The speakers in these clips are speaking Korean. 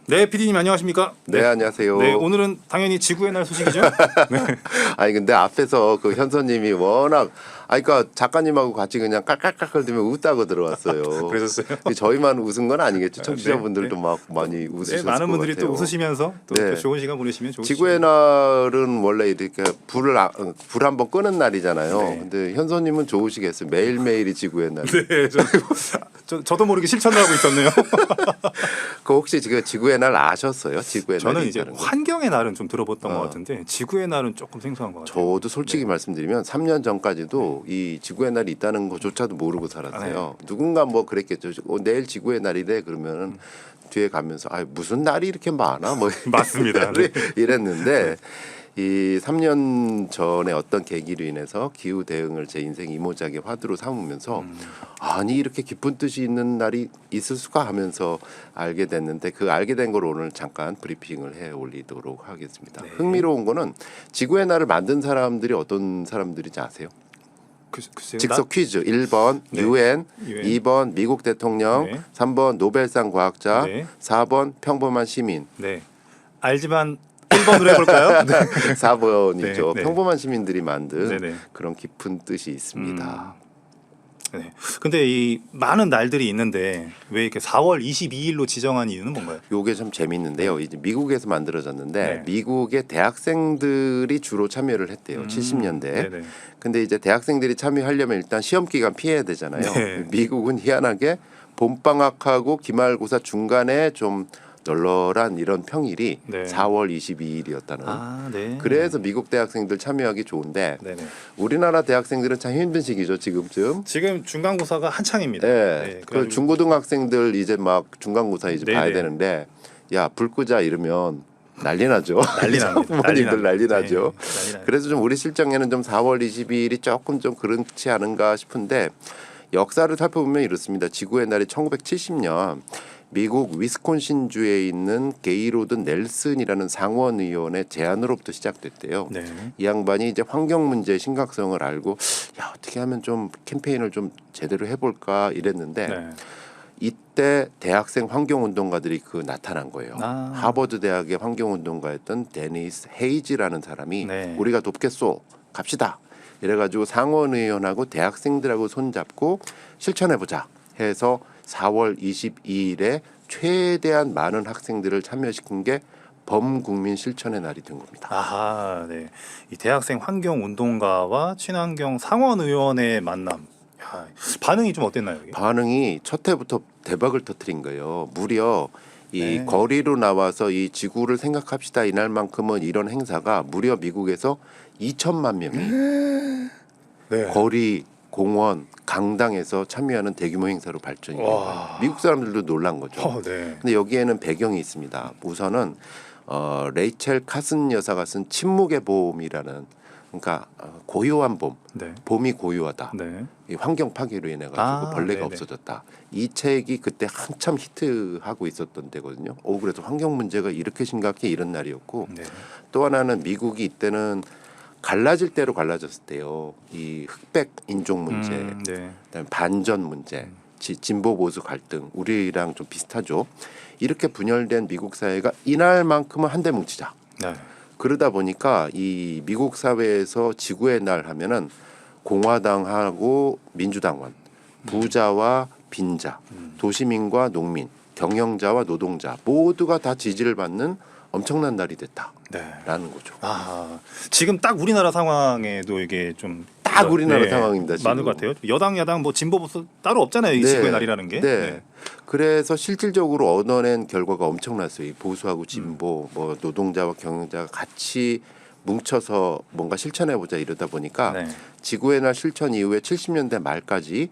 네, PD님 안녕하십니까? 네, 안녕하세요. 네, 오늘은 당연히 지구의 날 소식이죠. 네. 아니 근데 앞에서 그 현서님이 워낙 그러니까 작가님하고 같이 그냥 깔깔깔깔대며 웃다고 들어왔어요. 그러셨어요? 저희만 웃은 건 아니겠죠. 네, 청취자분들도 네. 막 많이 웃으셨을 네, 많은 것 분들이 같아요. 또 웃으시면서 또 네. 좋은 시간 보내시면 좋으시죠. 지구의 날은 원래 이렇게 불 한번 끄는 날이잖아요. 네. 근데 현서님은 좋으시겠어요. 매일매일이 지구의 날. 네, 저도 모르게 실천을 하고 있었네요. 그 혹시 지구의 날 아셨어요? 지구의 저는 날이 이제 있다는 거? 환경의 날은 좀 들어봤던 것 같은데 지구의 날은 조금 생소한 것 같아요. 저도 솔직히 말씀드리면 3년 전까지도 이 지구의 날이 있다는 것조차도 모르고 살았어요. 누군가 뭐 그랬겠죠. 내일 지구의 날이래 그러면 뒤에 가면서 무슨 날이 이렇게 많아? 뭐 맞습니다. 네. 이랬는데 이 3년 전에 어떤 계기로 인해서 기후 대응을 제 인생 이모작의 화두로 삼으면서 아니 이렇게 깊은 뜻이 있는 날이 있을 수가 하면서 알게 됐는데 그 알게 된 걸 오늘 잠깐 브리핑을 해 올리도록 하겠습니다. 네. 흥미로운 거는 지구의 날을 만든 사람들이 어떤 사람들인지 아세요? 글쎄요. 즉석 퀴즈 1번 네. UN, UN. 2번 미국 대통령, 네. 3번 노벨상 과학자, 네. 4번 평범한 시민. 네, 알지만 1번으로 해볼까요? 네. 4번이죠. 네, 네. 평범한 시민들이 만든 네, 네. 그런 깊은 뜻이 있습니다. 네. 근데 이 많은 날들이 있는데 왜 이렇게 4월 22일로 지정한 이유는 뭔가요? 요게 참 재밌는데요. 이제 미국에서 만들어졌는데 네. 미국의 대학생들이 주로 참여를 했대요. 70년대. 네네. 근데 이제 대학생들이 참여하려면 일단 시험 기간 피해야 되잖아요. 네. 미국은 희한하게 봄방학하고 기말고사 중간에 좀 널널한 이런 평일이 네. 4월 22일이었다는. 아, 네. 그래서 미국 대학생들 참여하기 좋은데 네네. 우리나라 대학생들은 참 힘든 시기죠 지금쯤. 지금 중간고사가 한창입니다. 네. 그 그래가지고 중고등학생들 이제 막 중간고사 이제 네네. 봐야 되는데 야 불 끄자 이러면 난리 나죠. 난리 납니다. 부모님들 난리 나죠. 네, 난리 나요. 그래서 좀 우리 실정에는 좀 4월 22일이 조금 좀 그렇지 않은가 싶은데 역사를 살펴보면 이렇습니다. 지구의 날이 1970년 미국 위스콘신주에 있는 게이로드 넬슨이라는 상원 의원의 제안으로부터 시작됐대요. 네. 이 양반이 이제 환경 문제의 심각성을 알고 야 어떻게 하면 좀 캠페인을 좀 제대로 해볼까 이랬는데 네. 이때 대학생 환경운동가들이 나타난 거예요. 아. 하버드 대학의 환경운동가였던 데니스 헤이지라는 사람이 네. 우리가 돕겠소 갑시다 이래가지고 상원의원하고 대학생들하고 손잡고 실천해보자 해서 4월 22일에 최대한 많은 학생들을 참여시킨 게 범국민 실천의 날이 된 겁니다. 아하, 네. 이 대학생 환경 운동가와 친환경 상원 의원의 만남. 야, 반응이 좀 어땠나요? 이게? 반응이 첫 해부터 대박을 터뜨린 거예요. 무려 이 네. 거리로 나와서 이 지구를 생각합시다 이날만큼은 이런 행사가 무려 미국에서 2천만 명이 네. 거리, 공원, 강당에서 참여하는 대규모 행사로 발전이 된 와. 거예요. 미국 사람들도 놀란 거죠. 네. 근데 여기에는 배경이 있습니다. 우선은 레이첼 카슨 여사가 쓴 침묵의 봄이라는 그러니까 고요한 봄, 네. 봄이 고요하다. 네. 이 환경 파괴로 인해 가지고 아, 벌레가 네네. 없어졌다. 이 책이 그때 한참 히트하고 있었던 때거든요. 그래서 환경 문제가 이렇게 심각해 이런 날이었고 네. 또 하나는 미국이 이때는 갈라질 대로 갈라졌을 때요. 이 흑백 인종 문제, 네. 그다음에 반전 문제, 진보 보수 갈등, 우리랑 좀 비슷하죠. 이렇게 분열된 미국 사회가 이날만큼은 한데 뭉치자. 네. 그러다 보니까 이 미국 사회에서 지구의 날 하면은 공화당하고 민주당원, 부자와 빈자, 도시민과 농민, 경영자와 노동자 모두가 다 지지를 받는 엄청난 날이 됐다라는 네. 거죠. 아, 지금 딱 우리나라 상황에도 이게 좀 딱 우리나라 상황입니다, 지금. 많은 것 같아요. 여당 야당 뭐 진보 보수 따로 없잖아요. 이 네. 지구의 날이라는 게. 네. 그래서 실질적으로 얻어낸 결과가 엄청났어요. 이 보수하고 진보, 뭐 노동자와 경영자가 같이 뭉쳐서 뭔가 실천해보자 이러다 보니까 네. 지구의 날 실천 이후에 70년대 말까지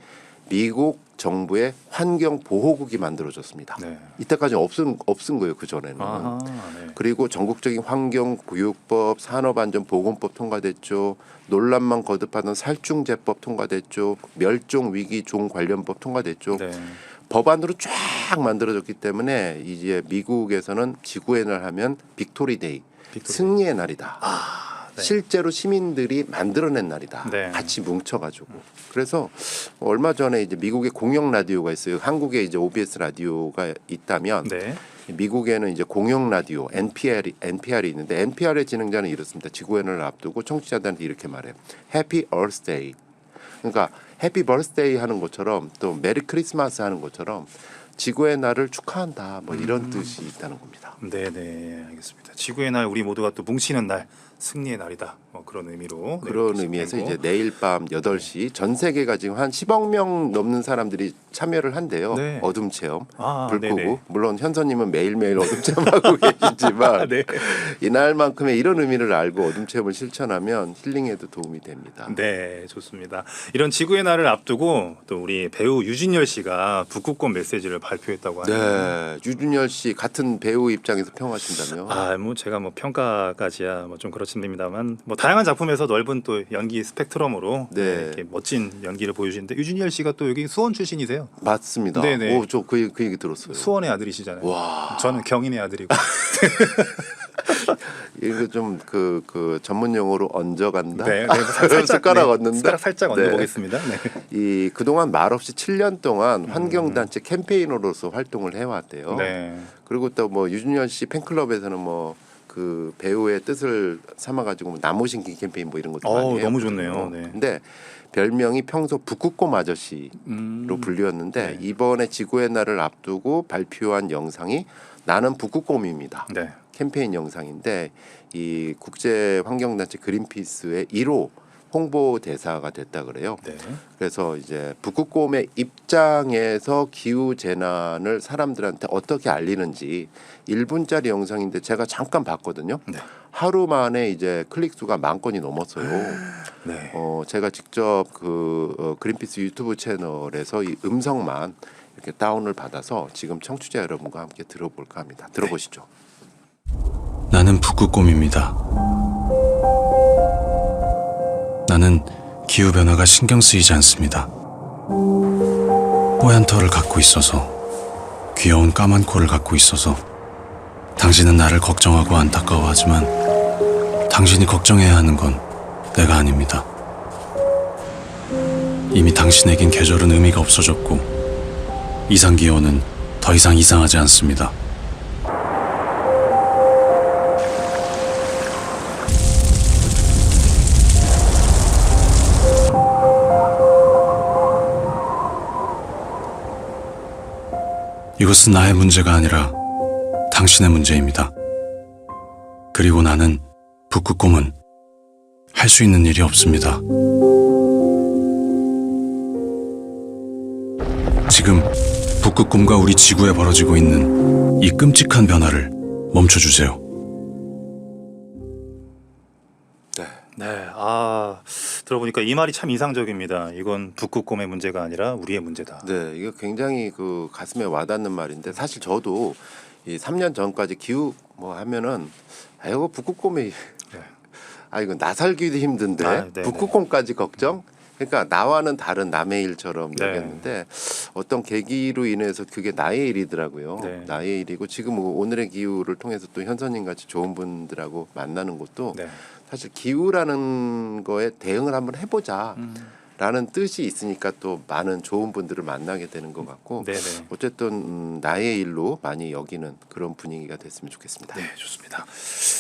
미국 정부의 환경 보호국이 만들어졌습니다. 네. 이때까지 없은 거예요. 그 전에는. 아하, 네. 그리고 전국적인 환경교육법, 산업안전보건법 통과됐죠. 논란만 거듭하던 살충제법 통과됐죠. 멸종위기종 관련법 통과됐죠. 네. 법안으로 쫙 만들어졌기 때문에 이제 미국에서는 지구의 날 하면 빅토리데이, 승리의 날이다. 네. 실제로 시민들이 만들어낸 날이다. 네. 같이 뭉쳐가지고. 그래서 얼마 전에 이제 미국의 공영 라디오가 있어요. 한국에 이제 OBS 라디오가 있다면 네. 미국에는 이제 공영 라디오 NPR이 있는데 NPR의 진행자는 이렇습니다. 지구의 날을 앞두고 청취자들한테 이렇게 말해요. 해피 얼스데이. 그러니까 해피 버스데이 하는 것처럼 또 메리 크리스마스 하는 것처럼 지구의 날을 축하한다. 뭐 이런 뜻이 있다는 겁니다. 네네 알겠습니다. 지구의 날 우리 모두가 또 뭉치는 날 승리의 날이다. 뭐 그런 의미로 그런 의미에서 이제 내일 밤 8시 전 세계가 지금 한 10억 명 넘는 사람들이 참여를 한대요. 네. 어둠 체험, 아, 불 끄고. 네네. 물론 현서님은 매일매일 어둠 체험하고 계시지만 네. 이날만큼의 이런 의미를 알고 어둠 체험을 실천하면 힐링에도 도움이 됩니다. 네, 좋습니다. 이런 지구의 날을 앞두고 또 우리 배우 유진열 씨가 북극곰 메시지를 발표했다고 하네요. 네, 유준열 씨 같은 배우 입장에서 평하신다며? 아, 뭐 제가 뭐 평가까지야 뭐 좀 그렇습니다만 뭐 다양한 작품에서 넓은 또 연기 스펙트럼으로 네. 이렇게 멋진 연기를 보여주시는데 유진열 씨가 또 여기 수원 출신이세요. 맞습니다. 네네. 오, 저 그 얘기 들었어요. 수원의 아들이시잖아요. 와. 저는 경인의 아들이고. 이거 좀 그 전문 용어로 얹어간다. 네, 네, 숟가락 얹는다. 숟가락 살짝 네. 얹어보겠습니다. 네. 이 그동안 말없이 7년 동안 환경단체 캠페이너로서 활동을 해왔대요. 네. 그리고 또 뭐 유준열 씨 팬클럽에서는 뭐 그 배우의 뜻을 삼아가지고 나무 심기 캠페인 뭐 이런 것도 많이 해요. 너무 좋네요. 네. 근데 별명이 평소 북극곰 아저씨로 불리웠는데 이번에 지구의 날을 앞두고 발표한 영상이 나는 북극곰입니다. 네. 캠페인 영상인데 이 국제 환경단체 그린피스의 1호 홍보 대사가 됐다 그래요. 네. 그래서 이제 북극곰의 입장에서 기후 재난을 사람들한테 어떻게 알리는지 1분짜리 영상인데 제가 잠깐 봤거든요. 네. 하루 만에 이제 클릭 수가 10,000건이 넘었어요. 네. 제가 직접 그린피스 유튜브 채널에서 이 음성만 이렇게 다운을 받아서 지금 청취자 여러분과 함께 들어볼까 합니다. 들어보시죠. 나는 북극곰입니다. 나는 기후변화가 신경 쓰이지 않습니다. 뽀얀 털을 갖고 있어서, 귀여운 까만 코를 갖고 있어서 당신은 나를 걱정하고 안타까워하지만 당신이 걱정해야 하는 건 내가 아닙니다. 이미 당신에겐 계절은 의미가 없어졌고 이상기온은 더 이상 이상하지 않습니다. 이것은 나의 문제가 아니라 당신의 문제입니다. 그리고 나는 북극곰은 할 수 있는 일이 없습니다. 지금 북극곰과 우리 지구에 벌어지고 있는 이 끔찍한 변화를 멈춰주세요. 네. 들어보니까 이 말이 참 인상적입니다. 이건 북극곰의 문제가 아니라 우리의 문제다. 네, 이거 굉장히 그 가슴에 와닿는 말인데 사실 저도 이 3년 전까지 기후 뭐 하면은 이거 북극곰이 이거 나 살기도 힘든데 네, 북극곰까지 걱정? 그러니까 나와는 다른 남의 일처럼 네. 여겼는데 어떤 계기로 인해서 그게 나의 일이더라고요. 네. 나의 일이고 지금 뭐 오늘의 기후를 통해서 또 현선님 같이 좋은 분들하고 만나는 것도 네. 사실 기후라는 거에 대응을 한번 해보자. 라는 뜻이 있으니까 또 많은 좋은 분들을 만나게 되는 것 같고 네네. 어쨌든 나의 일로 많이 여기는 그런 분위기가 됐으면 좋겠습니다. 네, 좋습니다.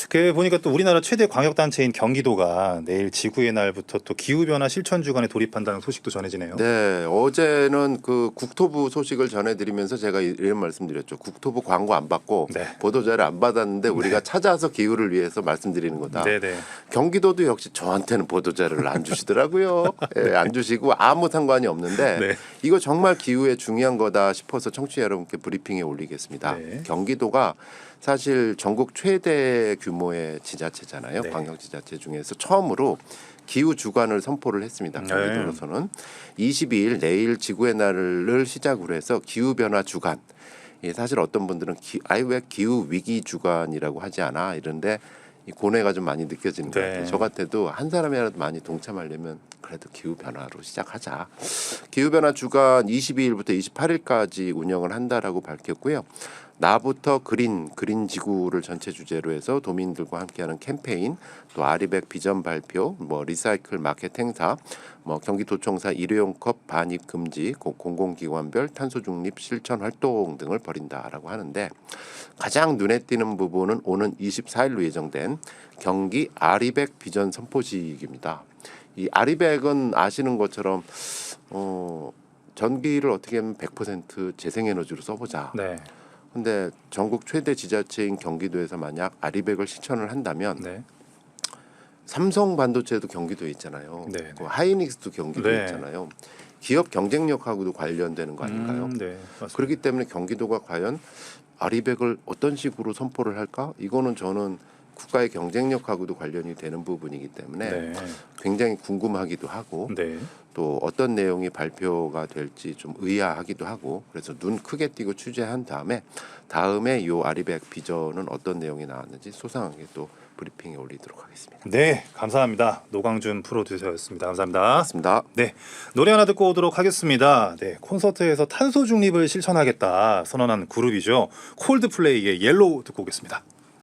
그 보니까 또 우리나라 최대 광역 단체인 경기도가 내일 지구의 날부터 또 기후 변화 실천 주간에 돌입한다는 소식도 전해지네요. 네, 어제는 그 국토부 소식을 전해드리면서 제가 이런 말씀드렸죠. 국토부 광고 안 받고 네. 보도자료 안 받았는데 우리가 찾아서 기후를 위해서 말씀드리는 거다. 네네. 경기도도 역시 저한테는 보도자료를 안 주시더라고요. 안 주시고 아무 상관이 없는데 네. 이거 정말 기후에 중요한 거다 싶어서 청취자 여러분께 브리핑에 올리겠습니다. 네. 경기도가 사실 전국 최대 규모의 지자체잖아요. 네. 광역지자체 중에서 처음으로 기후 주간을 선포를 했습니다. 경기도로서는 22일 내일 지구의 날을 시작으로 해서 기후 변화 주간. 사실 어떤 분들은 왜 기후 위기 주간이라고 하지 않아 이런데 이 고뇌가 좀 많이 느껴지는 것 네. 같아요. 저 같아도 한 사람이라도 많이 동참하려면 그래도 기후 변화로 시작하자. 기후 변화 주간 22일부터 28일까지 운영을 한다라고 밝혔고요. 나부터 그린 지구를 전체 주제로 해서 도민들과 함께하는 캠페인, 또 아리백 비전 발표, 뭐 리사이클 마켓 행사, 뭐 경기도청사 일회용 컵 반입 금지, 공공기관별 탄소 중립 실천 활동 등을 벌인다라고 하는데 가장 눈에 띄는 부분은 오는 24일로 예정된 경기 아리백 비전 선포식입니다. 이 아리백은 아시는 것처럼 전기를 어떻게 하면 100% 재생에너지로 써보자. 네. 근데 전국 최대 지자체인 경기도에서 만약 아리백을 실천을 한다면 네. 삼성 반도체도 경기도에 있잖아요. 네. 그 하이닉스도 경기도에 네. 있잖아요. 기업 경쟁력하고도 관련되는 거 아닌가요? 네. 맞습니다. 그렇기 때문에 경기도가 과연 아리백을 어떤 식으로 선포를 할까? 이거는 저는 국가의 경쟁력하고도 관련이 되는 부분이기 때문에 네. 굉장히 궁금하기도 하고 네. 또 어떤 내용이 발표가 될지 좀 의아하기도 하고 그래서 눈 크게 띄고 취재한 다음에 요 아리백 비전은 어떤 내용이 나왔는지 소상하게 또 브리핑에 올리도록 하겠습니다. 네, 감사합니다. 노광준 프로듀서였습니다. 감사합니다. 맞습니다. 네, 노래 하나 듣고 오도록 하겠습니다. 네, 콘서트에서 탄소 중립을 실천하겠다 선언한 그룹이죠. 콜드플레이의 옐로우 듣고 오겠습니다.